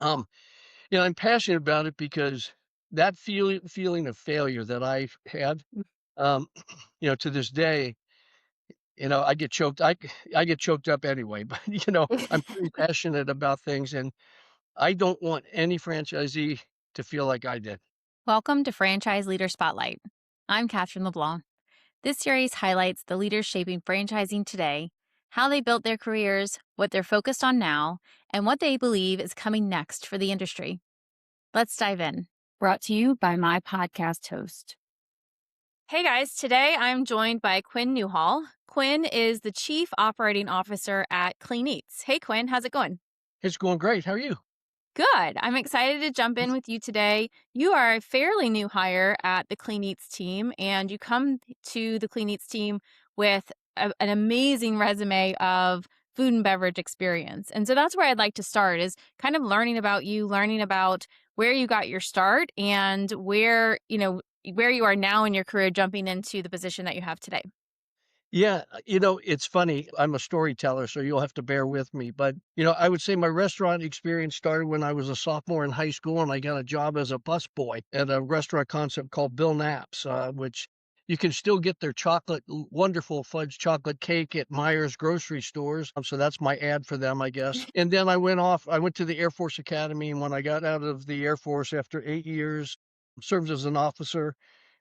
Um, I'm passionate about it because that feeling of failure that I've had, Mm. um, to this day, I get I get choked up anyway, but, I'm pretty passionate about things, and I don't want any franchisee to feel like I did. Welcome to Franchise Leader Spotlight. I'm Katherine LeBlanc. This series highlights the leaders shaping franchising today, how they built their careers, what they're focused on now, and what they believe is coming next for the industry. Let's dive in. Brought to you by my podcast host. Hey guys, today I'm joined by Quinn Newhall. Quinn is the Chief Operating Officer at Clean Eatz. Hey Quinn, how's it going? It's going great. How are you? Good. I'm excited to jump in with you today. You are a fairly new hire at the Clean Eats team, and you come to the Clean Eats team with an amazing resume of food and beverage experience. And so that's where I'd like to start is kind of learning about you, learning about where you got your start and where you are now in your career jumping into the position that you have today. Yeah, it's funny. I'm a storyteller, so you'll have to bear with me. But, I would say my restaurant experience started when I was a sophomore in high school and I got a job as a busboy at a restaurant concept called Bill Knapp's, which you can still get their wonderful fudge chocolate cake at Myers grocery stores. So that's my ad for them, I guess. And then I went to the Air Force Academy. And when I got out of the Air Force after 8 years, served as an officer,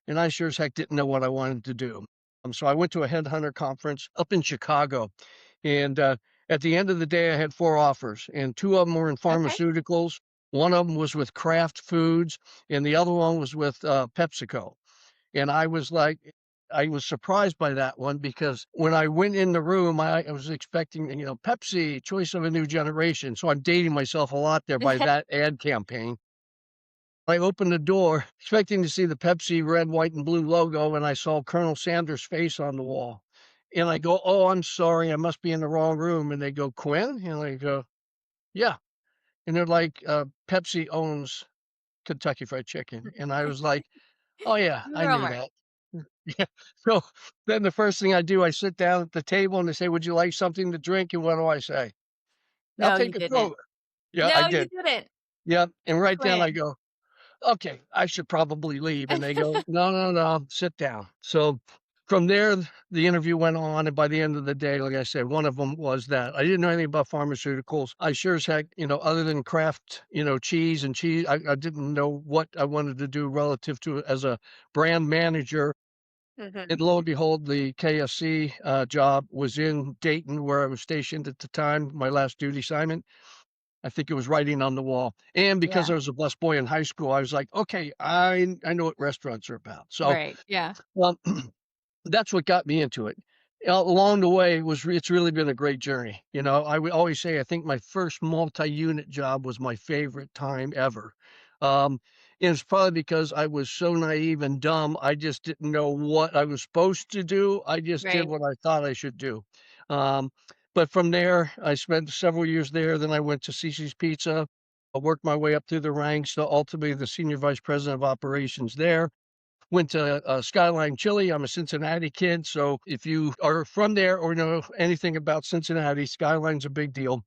and I sure as heck didn't know what I wanted to do. So I went to a headhunter conference up in Chicago, and at the end of the day, I had 4 offers, and 2 of them were in Okay. pharmaceuticals. One of them was with Kraft Foods, and the other one was with PepsiCo. And I was surprised by that one because when I went in the room, I was expecting, Pepsi, choice of a new generation. So I'm dating myself a lot there by that ad campaign. I opened the door expecting to see the Pepsi red, white, and blue logo, and I saw Colonel Sanders' face on the wall. And I go, "Oh, I'm sorry, I must be in the wrong room." And they go, "Quinn?" And I go, "Yeah." And they're like, "Pepsi owns Kentucky Fried Chicken." And I was like, "Oh, yeah, I knew Rumor. that." Yeah. So then the first thing I do, I sit down at the table and they say, "Would you like something to drink?" And what do I say? "I'll No, you take a didn't. Coke." Yeah, I No, you did. didn't. Yeah, and right then I Quinn. go, "Okay, I should probably leave," and they go, "No, no, no, sit down." So, from there, the interview went on, and by the end of the day, like I said, one of them was that I didn't know anything about pharmaceuticals. I sure as heck, other than Kraft, cheese, I didn't know what I wanted to do relative to it as a brand manager, Mhm. and lo and behold, the KFC, job was in Dayton, where I was stationed at the time, my last duty assignment. I think it was writing on the wall, and because Yeah. I was a busboy in high school, I was like, "Okay, I know what restaurants are about." So, Right. Yeah. um, that's what got me into it. Along the way it's really been a great journey. I would always say I think my first multi-unit job was my favorite time ever. Um, and it's probably because I was so naive and dumb, I just didn't know what I was supposed to do. I just did Right. what I thought I should do. Um, but from there, I spent several years there. Then I went to Cici's Pizza. I worked my way up through the ranks to ultimately the senior vice president of operations there. Went to, Skyline Chili. I'm a Cincinnati kid, so if you are from there or know anything about Cincinnati, Skyline's a big deal.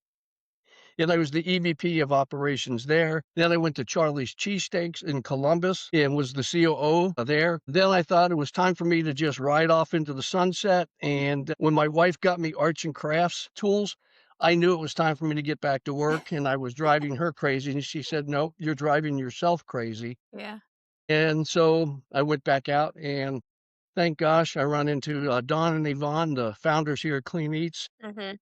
And I was the EVP of operations there. Then I went to Charlie's Cheesesteaks in Columbus and was the COO there. Then I thought it was time for me to just ride off into the sunset, and when my wife got me arts and crafts tools, I knew it was time for me to get back to work, and I was driving her crazy, and she said, "No, you're driving yourself crazy." Yeah. And so I went back out, and thank gosh, I run into, Don and Yvonne, the founders here at Clean Eats, Mhm.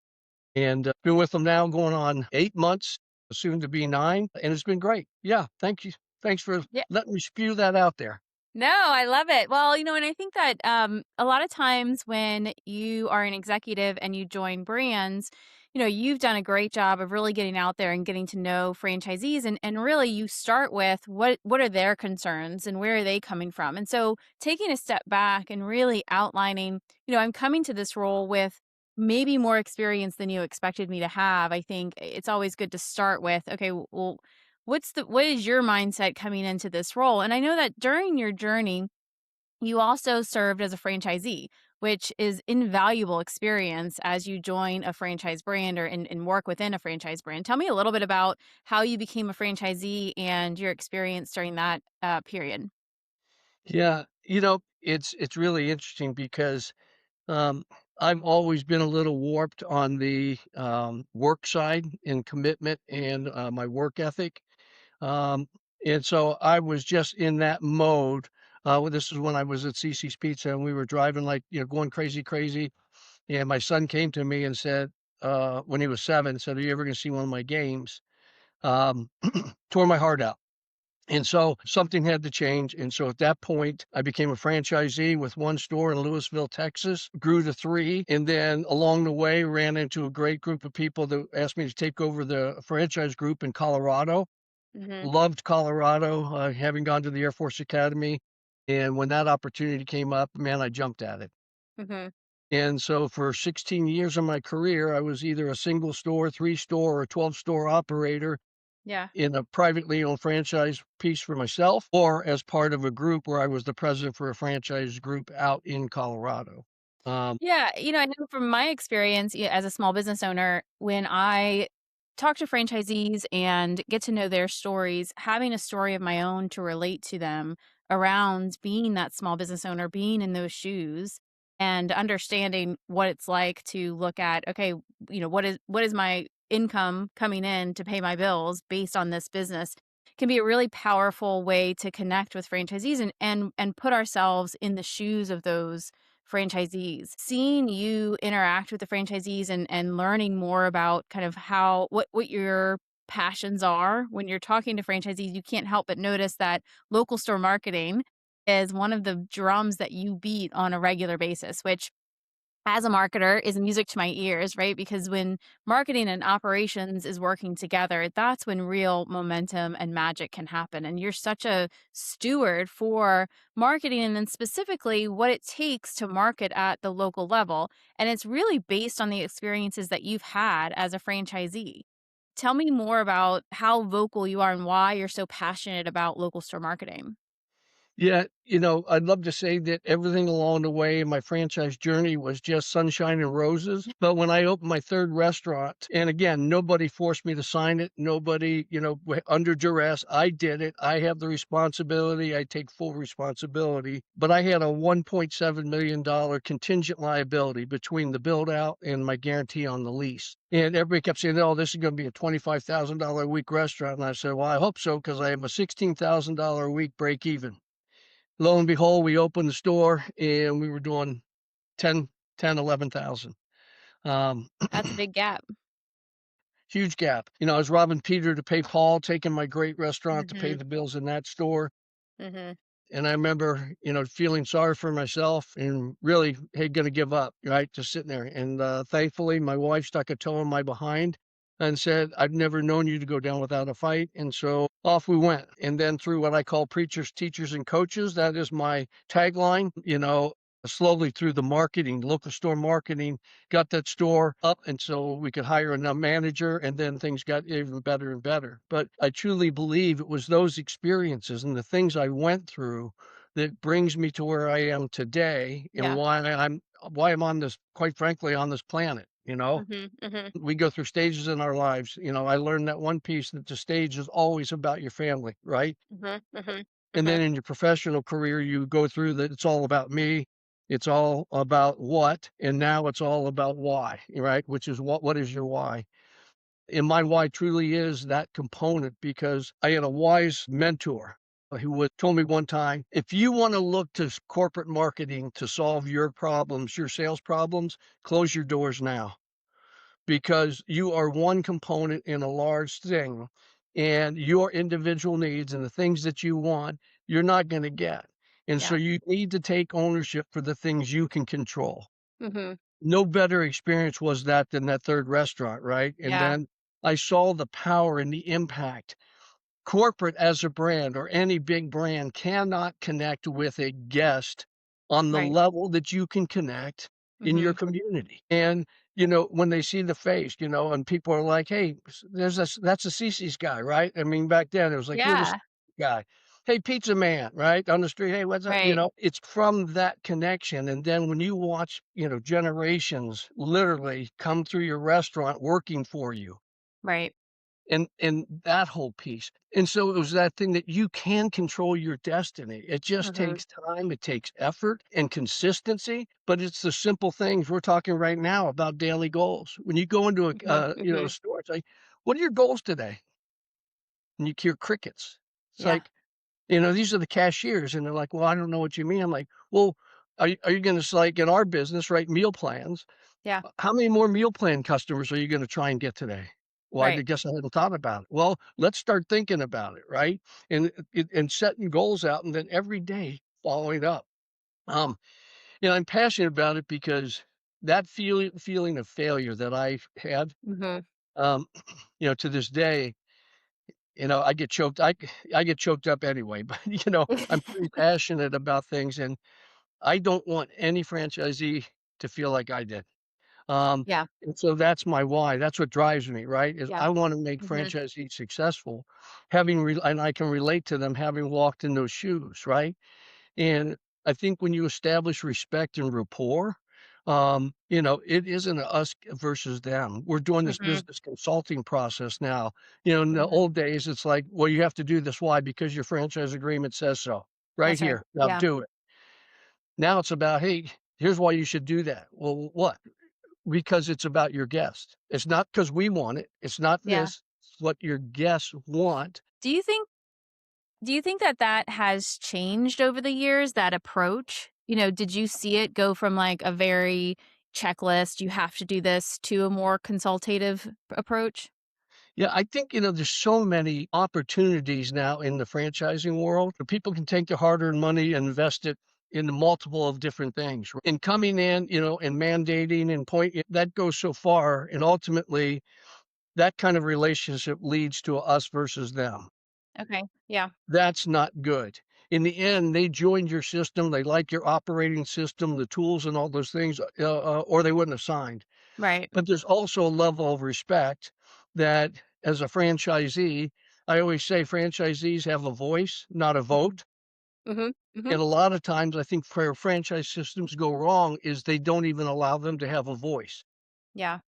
and, been with them now going on 8 months, soon to be 9, and it's been great. Yeah, thank you. Thanks for Yeah. letting me spew that out there. No, I love it. Well, and I think that a lot of times when you are an executive and you join brands, you've done a great job of really getting out there and getting to know franchisees and really you start with what are their concerns and where are they coming from. And so taking a step back and really outlining, I'm coming to this role with maybe more experience than you expected me to have. I think it's always good to start with, okay, well, what is your mindset coming into this role? And I know that during your journey, you also served as a franchisee. which is invaluable experience as you join a franchise brand or and work within a franchise brand. Tell me a little bit about how you became a franchisee and your experience during that period. Yeah, it's really interesting because, um, I've always been a little warped on the, work side and commitment and, my work ethic, um, and so I was just in that mode, this is when I was at Cici's Pizza, and we were driving, like, going crazy, crazy, and my son came to me and said, when he was 7, said, "Are you ever gonna see one of my games?" Um, Tore my heart out. And so something had to change. And so at that point, I became a franchisee with one store in Lewisville, Texas, grew to 3. And then along the way, ran into a great group of people that asked me to take over the franchise group in Colorado. Mhm. Loved Colorado, having gone to the Air Force Academy. And when that opportunity came up, man, I jumped at it. Mhm. And so for 16 years of my career, I was either a single store, 3 store, or 12 store operator Yeah. in a privately owned franchise piece for myself or as part of a group where I was the president for a franchise group out in Colorado. Um, Yeah, I know from my experience as a small business owner, when I talk to franchisees and get to know their stories, having a story of my own to relate to them around being that small business owner, being in those shoes and understanding what it's like to look at, okay, what is my income coming in to pay my bills based on this business can be a really powerful way to connect with franchisees and put ourselves in the shoes of those franchisees. Seeing you interact with the franchisees and learning more about kind of how what your passions are when you're talking to franchisees, you can't help but notice that local store marketing is one of the drums that you beat on a regular basis, which as a marketer is music to my ears, right? Because when marketing and operations is working together, that's when real momentum and magic can happen. And you're such a steward for marketing and then specifically what it takes to market at the local level. And it's really based on the experiences that you've had as a franchisee. Tell me more about how vocal you are and why you're so passionate about local store marketing. Yeah, I'd love to say that everything along the way in my franchise journey was just sunshine and roses. But when I opened my 3rd restaurant, and again, nobody forced me to sign it, nobody, under duress, I did it. I have the responsibility. I take full responsibility. But I had a $1.7 million contingent liability between the build out and my guarantee on the lease. And everybody kept saying, "Oh, this is going to be a $25,000 a week restaurant." And I said, "Well, I hope so, because I have a $16,000 a week break even." Lo and behold, we opened the store and we were doing 11,000. Um, That's a big gap. Huge gap. I was robbing Peter to pay Paul, taking my great restaurant to pay Mhm. the bills in that store. Mhm. And I remember, feeling sorry for myself and really, hey, gonna give up, right? Just sitting there. And thankfully, my wife stuck a toe in my behind and said, "I've never known you to go down without a fight." And so off we went. And then through what I call preachers, teachers, and coaches, that is my tagline, slowly through the marketing, local store marketing, got that store up. And so we could hire a manager, and then things got even better and better. But I truly believe it was those experiences and the things I went through that brings me to where I am today and Yeah. why I'm on this, quite frankly, on this planet. Mhm. Mhm. We go through stages in our lives. I learned that one piece that the stage is always about your family, right? Mhm. Mhm. And then Mhm. in your professional career, you go through that it's all about me. It's all about what, and now it's all about why, right? Which is what is your why? And my why truly is that component because I had a wise mentor who told me one time, if you want to look to corporate marketing to solve your problems, your sales problems, close your doors now because you are one component in a large thing and your individual needs and the things that you want, you're not going to get. And so Yeah. you need to take ownership for the things you can control. Mhm. No better experience was that than that 3rd restaurant, right? And Yeah. then I saw the power and the impact. Corporate as a brand or any big brand cannot connect with a guest on the Right. level that you can connect in your Mhm. community. And, when they see the face, and people are like, "Hey, that's a Cece's guy, right?" I mean, back then it was like, "You're the Yeah. Cece's guy." "Hey, pizza man," right, on the street, "Hey, what's up?" Right, It's from that connection, and then when you watch, generations literally come through your restaurant working for you, right. and that whole piece, and so it was that thing that you can control your destiny. It just Mhm. takes time, it takes effort and consistency, but it's the simple things. We're talking right now about daily goals. When you go into Mhm, a mhm. store, it's like, "What are your goals today?" And you hear crickets. It's Yeah, like, these are the cashiers, and they're like, "Well, I don't know what you mean." I'm like, "Well, are you gonna like, in our business, write meal plans? yeah, How many more meal plan customers are you gonna try and get today?" "Well, I right. guess I hadn't thought about it." Well, let's start thinking about it, right? And setting goals out, and then every day following up. Um, I'm passionate about it because that feeling of failure that I've had, Mhm. um, to this day, I get choked up anyway, but, I'm pretty passionate about things, and I don't want any franchisee to feel like I did. Yeah, And so that's my why. That's what drives me, right? Is yeah. I wanna make Mhm, franchisees successful, and I can relate to them having walked in those shoes, right? And I think when you establish respect and rapport, it isn't a us versus them. We're doing this mhm, business consulting process now. In the mhm. old days, it's like, well, you have to do this. Why? Because your franchise agreement says so. Right That's right. here. Now Yeah, do it. Now it's about, hey, here's why you should do that. Well, what? Because it's about your guest. It's not because we want it. It's not yeah. this. It's what your guests want. Do you think do you think that that has changed over the years, that approach? Did you see it go from, like, a very checklist, "You have to do this," to a more consultative approach? Yeah, I think, there's so many opportunities now in the franchising world where people can take their hard-earned money and invest it in multiple of different things. And coming in, and mandating and that goes so far. And ultimately, that kind of relationship leads to a us versus them. Okay, yeah, That's not good. In the end, they joined your system. They like your operating system, the tools and all those things, or they wouldn't have signed. right. But there's also a level of respect that as a franchisee, I always say franchisees have a voice, not a Mhm, vote. mhm, mhm. And a lot of times I think where franchise systems go wrong is they don't even allow them to have a voice. Yeah,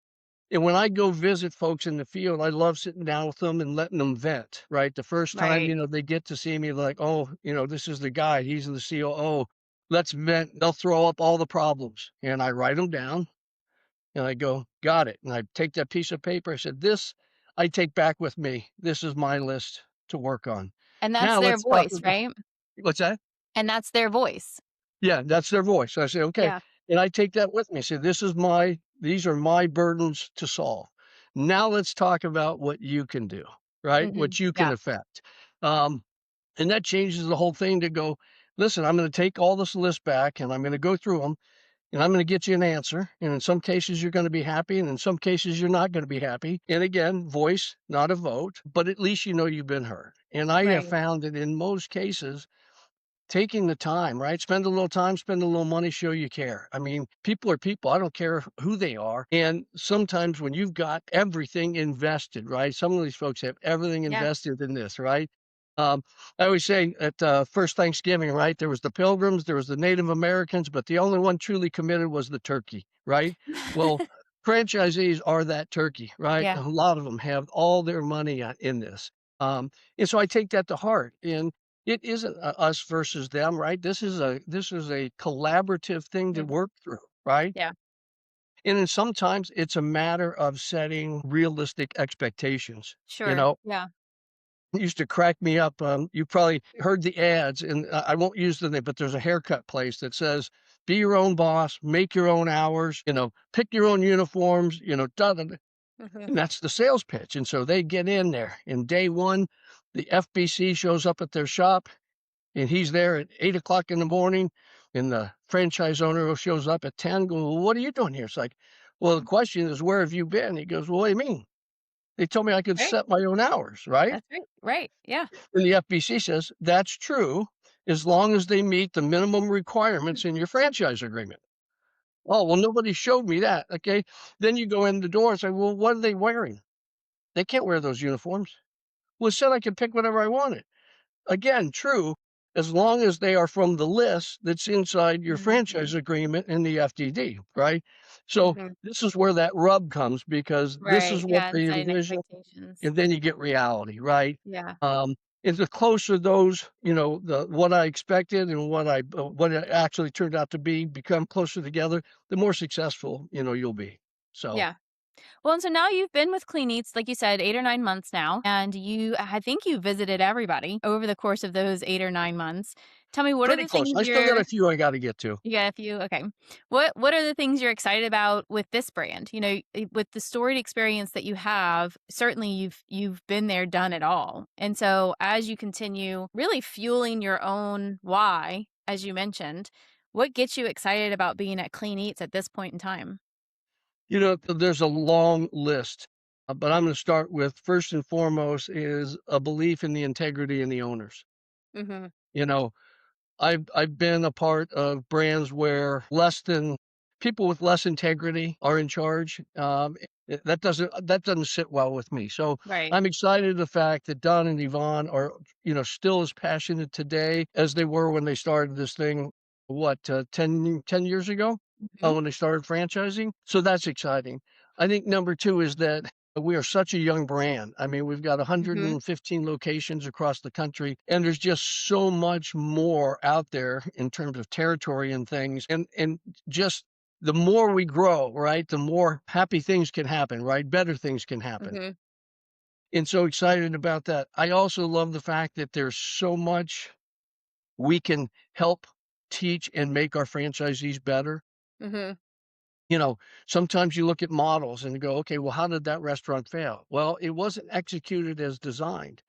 And when I go visit folks in the field, I love sitting down with them and letting them vent, right? The first time, right. they get to see me, like, oh, this is the guy, he's the COO. Let's vent. They'll throw up all the problems. And I write them down. And I go, "Got it." And I take that piece of paper, I said, "This I take back with me. This is my list to work on. And that's Now their let's talk voice, about." right? What's that? And that's their voice. Yeah, that's their voice. So I say, "Okay." Yeah. And I take that with me. I say, these are my burdens to solve. Now let's talk about what you can do, right? Mhm. What you can Yeah. affect. Um, and that changes the whole thing to go, "Listen, I'm gonna take all this list back, and I'm gonna go through them. And I'm going to get you an answer. And in some cases, you're going to be happy. And in some cases, you're not going to be happy. And again, voice, not a vote, but at least you've been heard." And I have Right. found that in most cases, taking the time, right? Spend a little time, spend a little money, show you care. I mean, people are people. I don't care who they are. And sometimes when you've got everything invested, right? Some of these folks have everything Yeah. invested in this, right? Um, I always say at first Thanksgiving, right? There was the Pilgrims, there was the Native Americans, but the only one truly committed was the turkey, right? Well, franchisees are that turkey, right? Yeah. A lot of them have all their money in this. Um, and so I take that to heart. And it isn't a us versus them, right? This is a collaborative thing to Mhm. work through, right? Yeah. And then sometimes it's a matter of setting realistic expectations, you Sure. know? Yeah. It used to crack me up, you probably heard the ads, and I won't use the name, but there's a haircut place that says, "Be your own boss, make your own hours, pick your own uniforms," da, da, da, Mhm. and that's the sales pitch. And so they get in there, and day 1, the FBC shows up at their shop, and he's there at 8 o'clock in the morning, and the franchise owner shows up at 10 going, "Well, what are you doing here?" It's like, "Well, the Mhm. question is, where have you been?" He goes, "Well, what do you mean? They told me I could Right. set my own hours," right? That's right. Right. Yeah. And the FBC says, "That's true, as long as they meet the minimum requirements in your franchise agreement." "Oh, well, nobody showed me that." Okay. Then you go in the door and say, "Well, what are they wearing?" "They can't wear those uniforms." "Well, it said I could pick whatever I wanted." again, true, as long as they are from the list that's inside your franchise Mhm. agreement in the FDD, right? So Mhm. this is where that rub comes because this Right, is what yeah, and they setting envision, expectations. and then you get reality, right? Yeah, Um, and the closer those, the what I expected and what it actually turned out to be become closer together, the more successful, you'll be. So yeah. Well, and so now you've been with Clean Eats, like you said, 8 or 9 months now, and I think you visited everybody over the course of those 8 or 9 months. Tell me, what are pretty the close. things I still got you're a few I got to get to. you got a few? Okay. What are the things you're excited about with this brand? With the storied experience that you have, certainly you've been there, done it all. And so as you continue really fueling your own why, as you mentioned, what gets you excited about being at Clean Eats at this point in time? There's a long list, but I'm going to start with first and foremost is a belief in the integrity in the owners. Mhm. You know, I've been a part of brands where less than people with less integrity are in charge. That doesn't sit well with me. So Right. I'm excited the fact that Don and Yvonne are still as passionate today as they were when they started this thing. What 10 years ago Mhm. when they started franchising. So that's exciting. I think number two is that we are such a young brand. I mean, we've got Mhm. 115 locations across the country, and there's just so much more out there in terms of territory and things. And just the more we grow, right, the more happy things can happen, right? Better things can happen. Mhm. And so excited about that. I also love the fact that there's so much we can help teach and make our franchisees better. Mhm. You know, sometimes you look at models and you go, okay, well, how did that restaurant fail? Well, it wasn't executed as designed.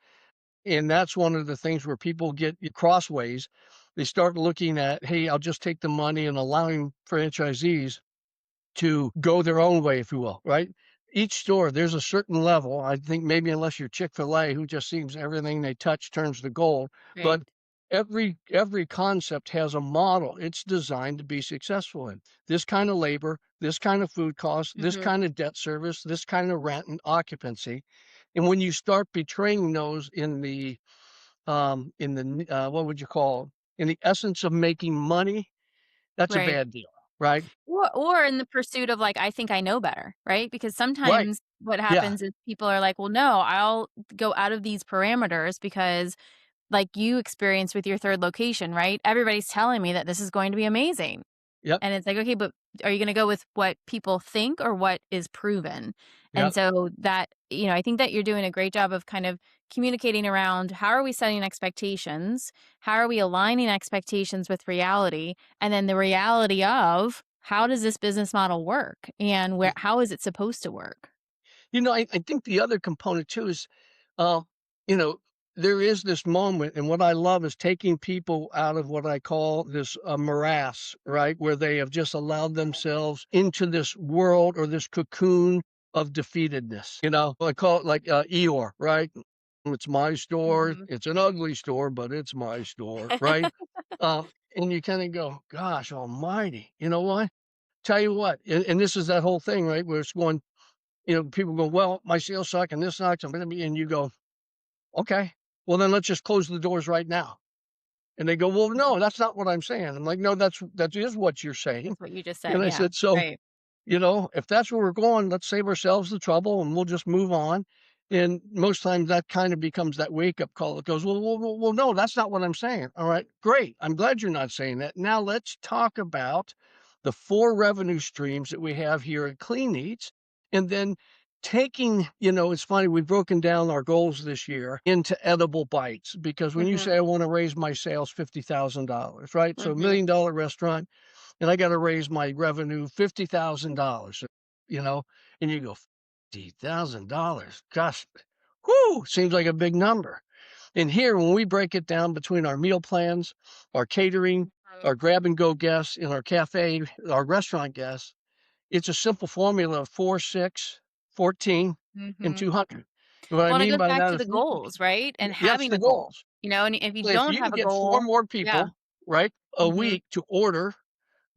And that's one of the things where people get crossways. They start looking at, hey, I'll just take the money and allowing franchisees to go their own way, if you will, right? Each store, there's a certain level. I think maybe unless you're Chick-fil-A, who just seems everything they touch turns to gold. But Right. every concept has a model it's designed to be successful in. This kind of labor, this kind of food cost, this Mhm. kind of debt service, this kind of rent and occupancy. And when you start betraying those what would you call in the essence of making money, that's a Right. bad deal, right? Or in the pursuit of, like, "I think I know better," right? Because Right. sometimes what Yeah. happens is people are like, "Well, no, I'll go out of these parameters because," like you experienced with your 3rd location, right? "Everybody's telling me that this is going to be amazing." Yep. And it's like, "Okay, but are you gonna go with what people think or what is proven?" And Yep. so I think that you're doing a great job of kind of communicating around how are we setting expectations? How are we aligning expectations with reality? And then the reality of how does this business model work and how is it supposed to work? I think the other component too is, uh, you know, there is this moment, and what I love is taking people out of what I call this morass, right? Where they have just allowed themselves into this world or this cocoon of defeatedness. I call it like Eeyore, right? It's my store. Mhm. It's an ugly store, but it's my store, right? And you kind of go, gosh almighty, you know what? Tell you what, and this is that whole thing, right? Where it's going, people go, "Well, my sales suck and this sucks, I'm gonna be," and you go, "Okay, well, then let's just close the doors right now." And they go, "Well, no, that's not what I'm saying." I'm like, "No, that is what you're saying." That's what you just And said, I yeah. said, "So, Right. if that's where we're going, let's save ourselves the trouble and we'll just move on." And most times that kind of becomes that wake up call that goes, well, no, that's not what I'm saying. All right, great. I'm glad you're not saying that. Now let's talk about the four revenue streams that we have here at Clean Eats. And then it's funny, we've broken down our goals this year into edible bites because when you Mhm. say I want to raise my sales $50,000, right? So Mhm. $1 million restaurant, and I got to raise my revenue $50,000, you know, and you go, $50,000. Gosh, whoo, seems like a big number. And here, when we break it down between our meal plans, our catering, Mhm. our grab and go guests, and our cafe, our restaurant guests, it's a simple formula of 4, 6, 14, and Mhm. 200. And what I Well, and it mean goes by back that to is, the goals, right? And yes, having the a goal, goals. and if you If don't you have can a get four goal. more Yeah. people, right, a Mhm. week to order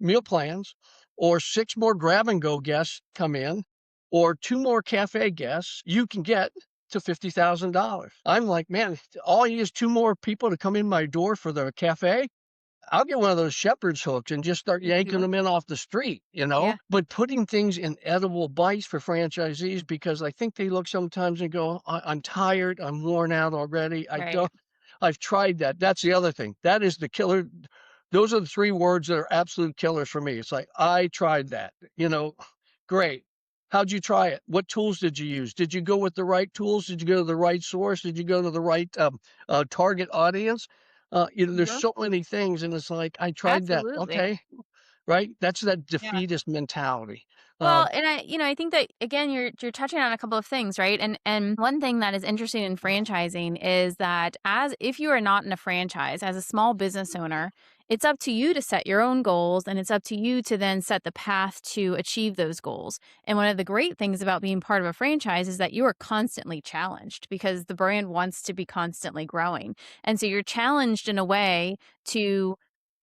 meal plans, or 6 more grab and go guests come in, or 2 more cafe guests, you can get to $50,000. I'm like, man, all I need is two more people to come in my door for the cafe. I'll get one of those shepherd's hooks and just start yanking Mhm. them in off the street, you know? Yeah. But putting things in edible bites for franchisees, because I think they look sometimes and go, I'm tired, I'm worn out already. Right. I've tried that. That's the other thing. That is the killer. Those are the three words that are absolute killers for me. It's like, I tried that, you know, great. How'd you try it? What tools did you use? Did you go with the right tools? Did you go to the right source? Did you go to the right target audience? There's Mhm. so many things, and it's like, I tried that. Absolutely. Okay, right? That's that Yeah. defeatist mentality. Well, Um, and I think that again you're touching on a couple of things, right? And one thing that is interesting in franchising is that as if you are not in a franchise as a small business owner, it's up to you to set your own goals and it's up to you to then set the path to achieve those goals. And one of the great things about being part of a franchise is that you are constantly challenged because the brand wants to be constantly growing. And so you're challenged in a way to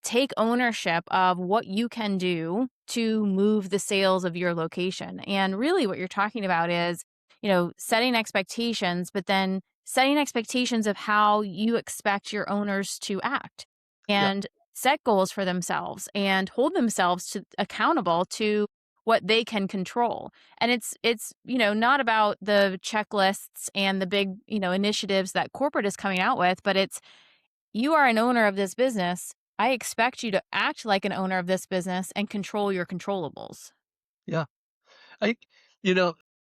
take ownership of what you can do to move the sales of your location. And really what you're talking about is, setting expectations, but then setting expectations of how you expect your owners to act yeah, and set goals for themselves and hold themselves to accountable to what they can control. And it's not about the checklists and the big, initiatives that corporate is coming out with, but it's you are an owner of this business. I expect you to act like an owner of this business and control your controllables. yeah. I, you know,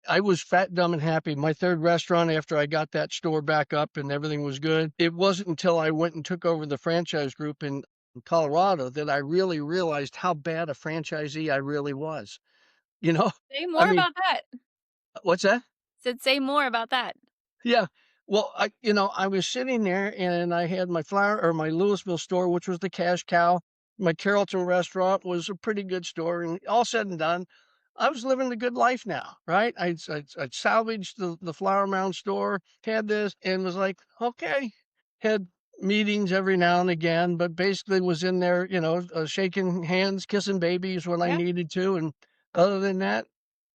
I was fat, dumb, and happy. My third restaurant after I got that store back up and everything was good. It wasn't until I went and took over the franchise group in Colorado that I really realized how bad a franchisee I really was. You know, Say I more mean, about that. what's that? Said say more about that. Yeah. Well, I was sitting there and I had my flower or my Louisville store, which was the cash cow. My Carrollton restaurant was a pretty good store. And all said and done, I was living the good life now, right? I'd salvaged the Flower Mound store, had this, and was like, okay, had meetings every now and again, but basically was in there, shaking hands, kissing babies when I Yeah. needed to. And other than that,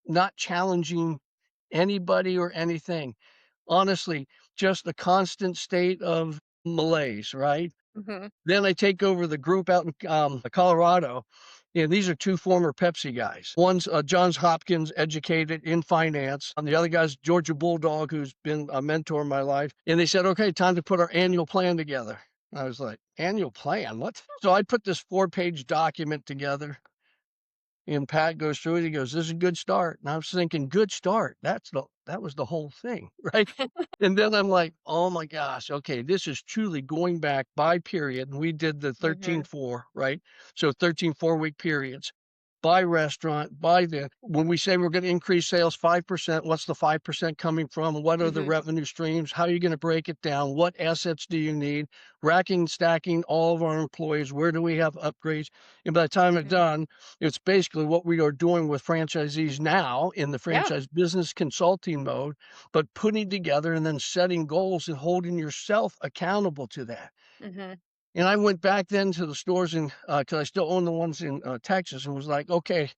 not challenging anybody or anything. Honestly, just a constant state of malaise, right? Mhm. Then I take over the group out in Colorado. And these are two former Pepsi guys. One's Johns Hopkins educated in finance, and the other guy's Georgia Bulldog, who's been a mentor in my life. And they said, okay, time to put our annual plan together. I was like, annual plan? What? So I put this 4-page document together. And Pat goes through it. He goes, "This is a good start." And I was thinking, "Good start." That was the whole thing, right? And then I'm like, "Oh my gosh, okay, this is truly going back by period." And we did the Mhm. 13-4, right? So 13 4-week periods by restaurant, by the when we say we're going to increase sales 5%, what's the 5% coming from? What are the Mhm. revenue streams? How are you going to break it down? What assets do you need? Racking, stacking all of our employees. Where do we have upgrades? And by the time it's Mhm. done, it's basically what we are doing with franchisees now in the Yeah. franchise business consulting mode, but putting together and then setting goals and holding yourself accountable to that. Mhm. And I went back then to the stores in, because I still own the ones in Texas, and was like, okay,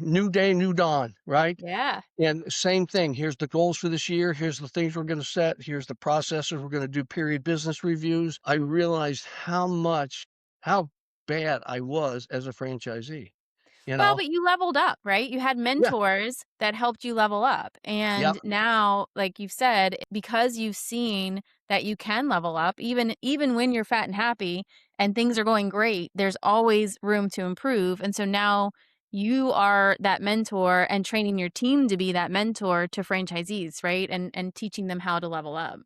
new day, new dawn, right? Yeah. And same thing. Here's the goals for this year. Here's the things we're going to set. Here's the processes. We're going to do period business reviews. I realized how bad I was as a franchisee, you Well, know? but you leveled up, right? You had Yeah. mentors that helped you level up. Yeah. And now, like you've said, because you've seen that you can level up, even when you're fat and happy and things are going great, there's always room to improve. And so now you are that mentor and training your team to be that mentor to franchisees, right? And teaching them how to level up.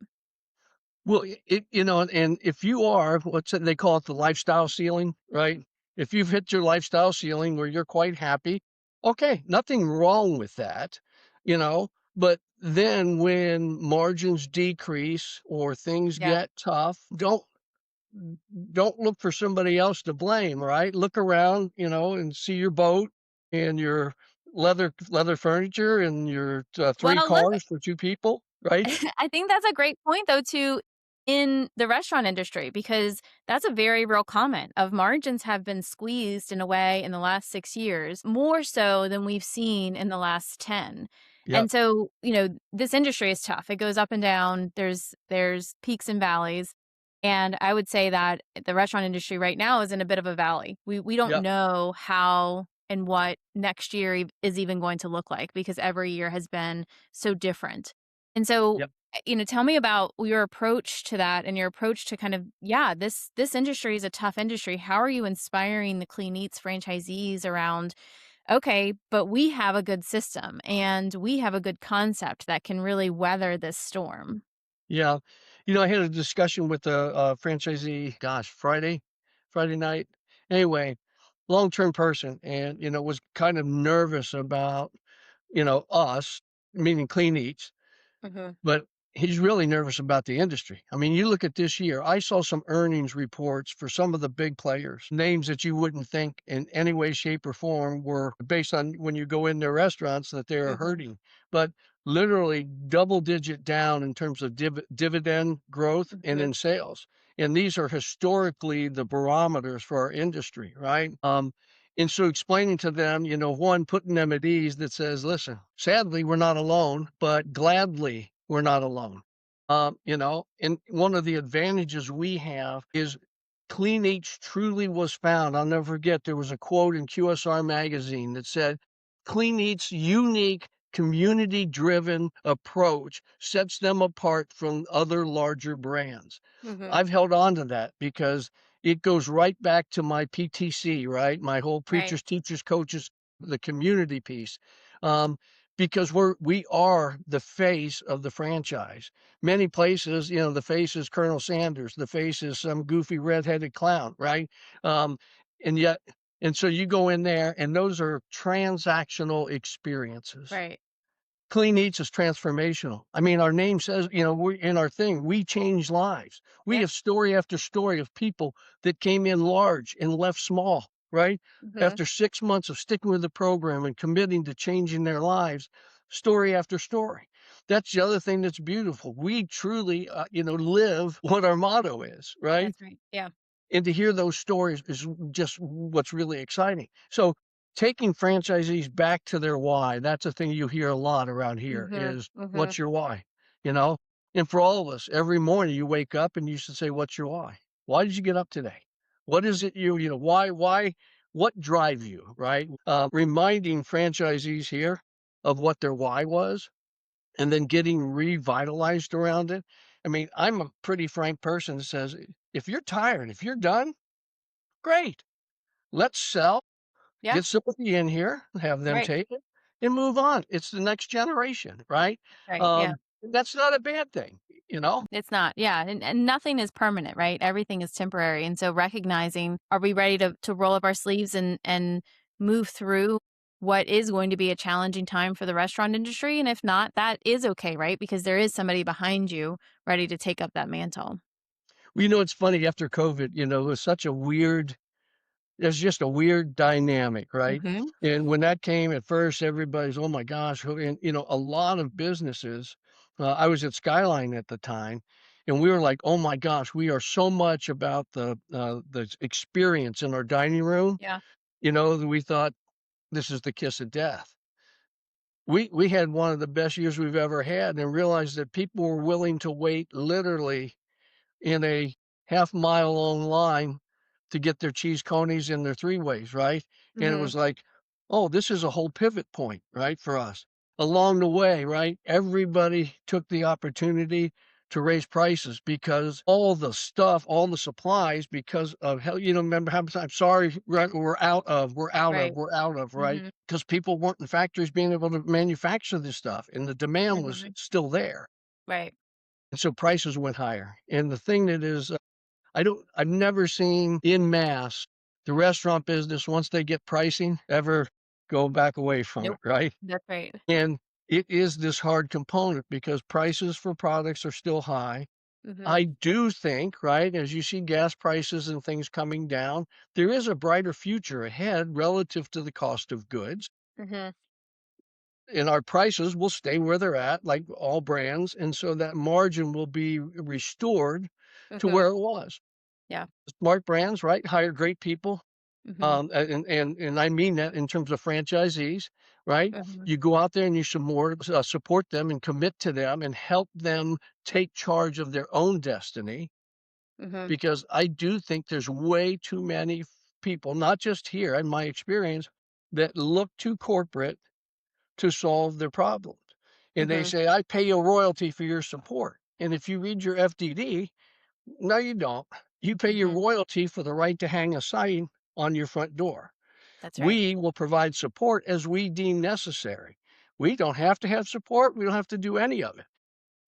Well, and if you are, what's it, they call it the lifestyle ceiling, right? If you've hit your lifestyle ceiling where you're quite happy, okay, nothing wrong with that, you know. But then when margins decrease or things Yeah. get tough, don't look for somebody else to blame, right? Look around, and see your boat and your leather furniture and your three Well, look, cars for two people, right? I think that's a great point though too in the restaurant industry because that's a very real comment of margins have been squeezed in a way in the last 6 years, more so than we've seen in the last 10. Yep. And so, this industry is tough. It goes up and down. There's peaks and valleys. And I would say that the restaurant industry right now is in a bit of a valley. We don't Yep. know how and what next year is even going to look like because every year has been so different. And so, Yep. tell me about your approach to that and your approach to kind of, yeah, this industry is a tough industry. How are you inspiring the Clean Eats franchisees around, okay, but we have a good system and we have a good concept that can really weather this storm? Yeah. I had a discussion with a franchisee, gosh, Friday night. Anyway, long-term person and, was kind of nervous about, us, meaning Clean Eats. Mhm. But he's really nervous about the industry. I mean, you look at this year, I saw some earnings reports for some of the big players, names that you wouldn't think in any way, shape, or form were based on when you go in their restaurants that they're Mhm. hurting. But literally double digit down in terms of dividend growth and Mhm. in sales. And these are historically the barometers for our industry, right? And so explaining to them, one, putting them at ease that says, listen, sadly, we're not alone, but gladly, we're not alone. And one of the advantages we have is Clean Eats truly was found. I'll never forget, there was a quote in QSR magazine that said, Clean Eats' unique community driven approach sets them apart from other larger brands. Mhm. I've held on to that because it goes right back to my PTC, right? My whole Right. preachers, teachers, coaches, the community piece. Um, because we are the face of the franchise. Many places, the face is Colonel Sanders, the face is some goofy redheaded clown, right? Um, and yet, and so you go in there, and those are transactional experiences. Right. Clean Eats is transformational. I mean, our name says, we in our thing, we change lives. We Yep. have story after story of people that came in large and left small, right? Mhm. After 6 months of sticking with the program and committing to changing their lives, story after story. That's the other thing that's beautiful. We truly, live what our motto is, right? That's right. Yeah. And to hear those stories is just what's really exciting. So, taking franchisees back to their why, that's a thing you hear a lot around here Mhm. is, Mhm. "What's your why?" You know? And for all of us, every morning you wake up and you should say, "What's your why? Why did you get up today? What is it what drive you?" Right? Reminding franchisees here of what their why was and then getting revitalized around it. I mean, I'm a pretty frank person that says, if you're tired, if you're done, great. Let's sell, Yeah. get somebody in here, have them Right. take it, and move on. It's the next generation, right? Right. Yeah. That's not a bad thing, you know? It's not. Yeah. And nothing is permanent, right? Everything is temporary. And so recognizing, are we ready to roll up our sleeves and move through what is going to be a challenging time for the restaurant industry? And if not, that is okay, right? Because there is somebody behind you ready to take up that mantle. Well, it's funny after COVID, it was such a weird There's just a weird dynamic, right? Mhm. And when that came at first, everybody's, "Oh my gosh," and, a lot of businesses I was at Skyline at the time, and we were like, "Oh my gosh, we are so much about the experience in our dining room," Yeah. that we thought, "This is the kiss of death." We had one of the best years we've ever had and realized that people were willing to wait literally in a half-mile long line to get their cheese conies and their three ways, right? And it Mhm. was like, "Oh, this is a whole pivot point, right, for us." Along the way, right, everybody took the opportunity to raise prices because all the stuff, all the supplies because of hell, remember how I'm sorry, right, Right. we're out of, right? Mhm. Because people weren't in factories being able to manufacture this stuff, and the demand was Mhm. still there. Right. And so prices went higher. And the thing that is I've never seen in mass the restaurant business once they get pricing ever go back away from it, Nope. right? That's right. And it is this hard component because prices for products are still high. Mhm. I do think, right, as you see gas prices and things coming down, there is a brighter future ahead relative to the cost of goods. Mhm. And our prices will stay where they're at, like all brands. And so that margin will be restored to Mhm. where it was. Yeah. Smart brands, right? Hire great people, Mhm. And I mean that in terms of franchisees, right? Mhm. You go out there and you support them and commit to them and help them take charge of their own destiny, Mhm. because I do think there's way too many people, not just here in my experience, that look to corporate to solve their problems. And they Mhm. say, I pay you a royalty for your support. And if you read your FDD, no, you don't. You pay your Mhm. royalty for the right to hang a sign on your front door. That's right. We will provide support as we deem necessary. We don't have to have support. We don't have to do any of it.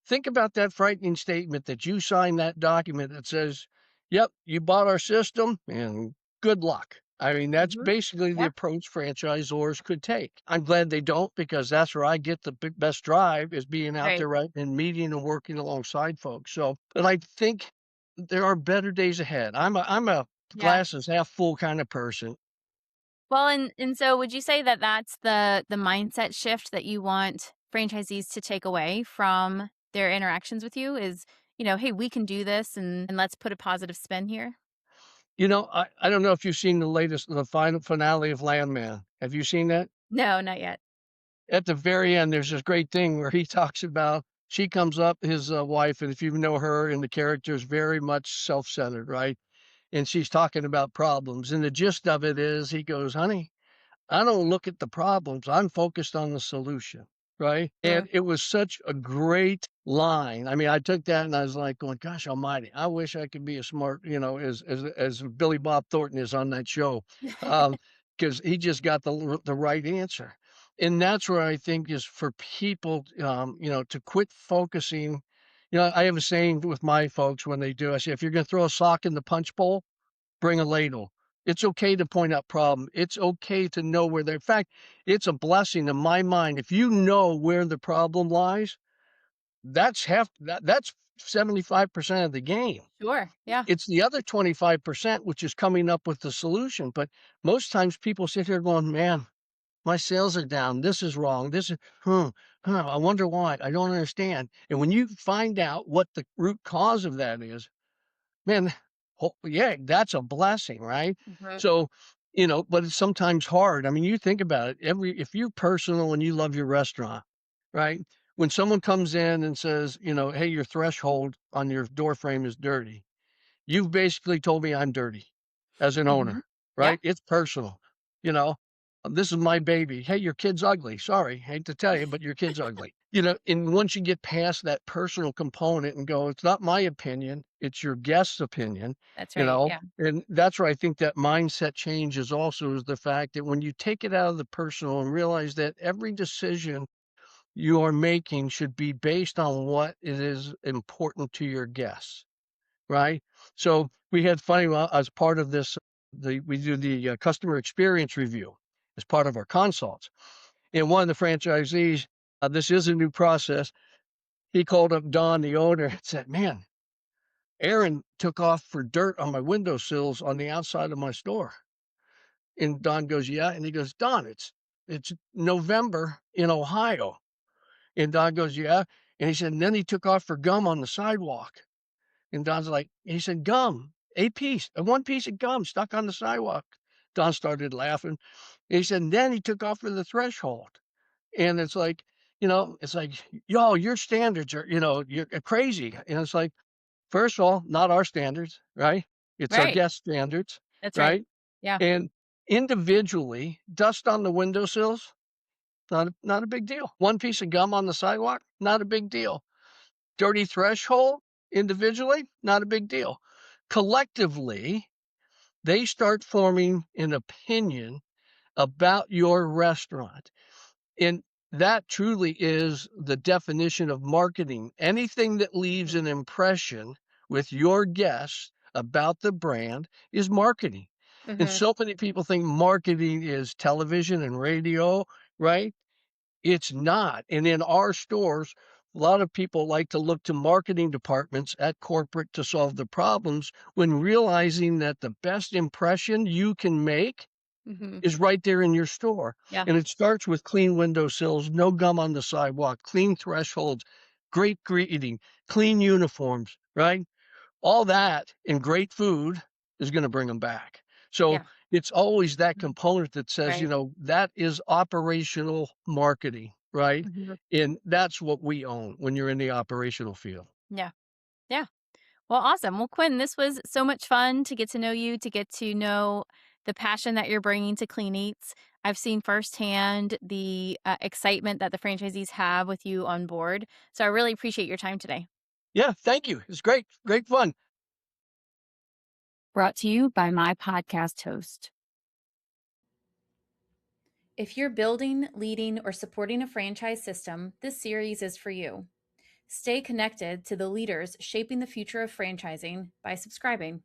Think about that frightening statement that you sign that document that says, yep, you bought our system and good luck. I mean, that's Mhm. basically the Yeah. approach franchisors could take. I'm glad they don't, because that's where I get the best drive, is being out Right. there, right, and meeting and working alongside folks. So, but I think there are better days ahead. I'm a Yeah. glasses half full kind of person. Well, and so would you say that that's the mindset shift that you want franchisees to take away from their interactions with you is, "Hey, we can do this and let's put a positive spin here?" I don't know if you've seen the final finale of Landman. Have you seen that? No, not yet. At the very end, there's this great thing where he talks about, she comes up, his wife, and if you know her, and the character is very much self-centered, right? And she's talking about problems. And the gist of it is, he goes, honey, I don't look at the problems. I'm focused on the solution, right? Mm. And it was such a great line. I mean, I took that and I was like going, gosh almighty, I wish I could be as smart, as Billy Bob Thornton is on that show. Because he just got the right answer. And that's where I think is for people, to quit focusing. I have a saying with my folks when they do, I say, if you're going to throw a sock in the punch bowl, bring a ladle. It's okay to point out problem. It's okay to know where they're. In fact, it's a blessing in my mind. If you know where the problem lies, that's 75% of the game. Sure. Yeah. It's the other 25%, which is coming up with the solution. But most times people sit here going, man, my sales are down. This is wrong. This is, I wonder why. I don't understand. And when you find out what the root cause of that is, man, yeah, that's a blessing, right? Mhm. So, but it's sometimes hard. I mean, you think about it, if you're personal and you love your restaurant, right? When someone comes in and says, "Hey, your threshold on your door frame is dirty," you've basically told me I'm dirty as an Mhm. owner, Yeah, right? It's personal. You know, this is my baby. Hey, your kid's ugly. Sorry, hate to tell you, but your kid's ugly. And once you get past that personal component and go, it's not my opinion, it's your guest's opinion, that's right. Yeah. and that's where I think that mindset change is the fact that when you take it out of the personal and realize that every decision you are making should be based on what it is important to your guests. Right? So we had funny, well, as part of this, we do the customer experience review as part of our consults. And one of the franchisees, this is a new process. He called up Don, the owner, and said, "Man, Aaron took off for dirt on my windowsills on the outside of my store." And Don goes, "Yeah." And he goes, "Don, it's November in Ohio." And Don goes, "Yeah." And he said, and then he took off for gum on the sidewalk. And Don's like, he said, "Gum, one piece of gum stuck on the sidewalk." Don started laughing. He said, and then he took off for the threshold. And it's like, yo, your standards are, you're crazy. And it's like, first of all, not our standards, right? It's our Right. guest standards, That's right. right? Yeah. And individually, dust on the windowsills, not a big deal. One piece of gum on the sidewalk, not a big deal. Dirty threshold individually, not a big deal. Collectively, they start forming an opinion about your restaurant. And that truly is the definition of marketing. Anything that leaves Mhm. an impression with your guests about the brand is marketing. And Mhm. so many people think marketing is television and radio, right? It's not. And in our stores, a lot of people like to look to marketing departments at corporate to solve the problems when realizing that the best impression you can make Mhm. is right there in your store. Yeah. And it starts with clean windowsills, no gum on the sidewalk, clean thresholds, great greeting, clean uniforms, right? All that and great food is going to bring them back. So Yeah. it's always that Mhm. component that says, Right. that is operational marketing, right? Mhm. And that's what we own when you're in the operational field. Yeah. Yeah. Well, awesome. Well, Quinn, this was so much fun to get to know you, to get to know the passion that you're bringing to Clean Eats. I've seen firsthand the excitement that the franchisees have with you on board. So I really appreciate your time today. Yeah, thank you. It's great, great fun. Brought to you by my podcast host. If you're building, leading, or supporting a franchise system, this series is for you. Stay connected to the leaders shaping the future of franchising by subscribing.